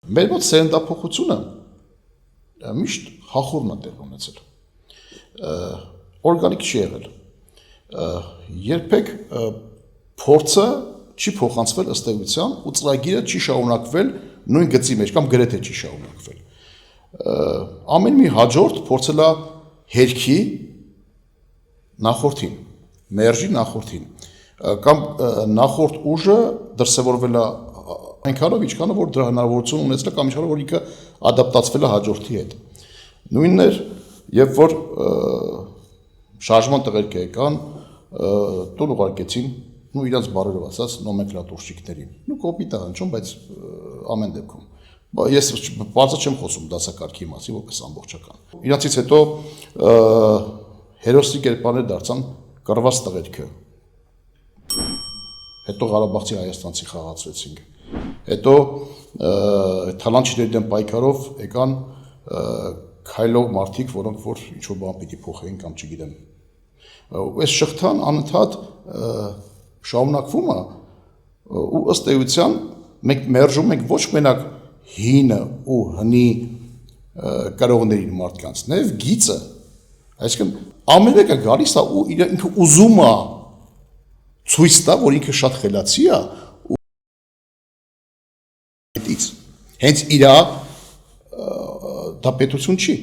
Մեր մոտ սերնդափոխությունը միշտ հախորն է տեղ ունեցել, օրգանիկ չի եղել, երբեք փորձը չի փոխանցվել ըստ էության ու ծրագիրը չի շարունակվել նույն գծի մեջ կամ գրեթե չի շարունակվել, ամեն մի հաջորդ փորձել է հերքի նախորդին, մերժի նախորդին, կամ նախորդ ուժը դրսևորվել է այնքանով, ինչքանով որ դրա հնարավորություն ունեցել է կամ ինչքանով որ ինքը ադապտացվել է հաջորդի հետ։ Նույնն էր, երբ որ շարժման տղերք եկան, տուն ուղարկեցին, իրանց բառերով ասած նոմենկլատուրщикներին։ Կոպիտ է հնչում, բայց ամեն դեպքում։ Ես բարձր չեմ խոսում դասակարգի մասին, որպես ամբողջական։ Իրանցից հետո հերոսի կերպարներ դարձան կռված տղերքը։ Հետո Ղարաբաղցի հայաստանցի խաղացրեցինք։ Հետո թալանչիների դեմ պայքարով եկան քայլող մարդիկ, որոնք որ ինչ-որ բան պիտի փոխեին կամ չգիտեմ։ Այս շղթան անընդհատ շարունակվում է ու ըստ էության մենք մերժում ենք ոչ մենակ հինը ու հնի կրողներին մարդկանց, նաև գիծը, այսինքն ամեն մեկը գալիս է ու ինքը ուզում է ցույց տա, որ ինքը շատ խելացի է ու հենց իրա դա պետություն չի։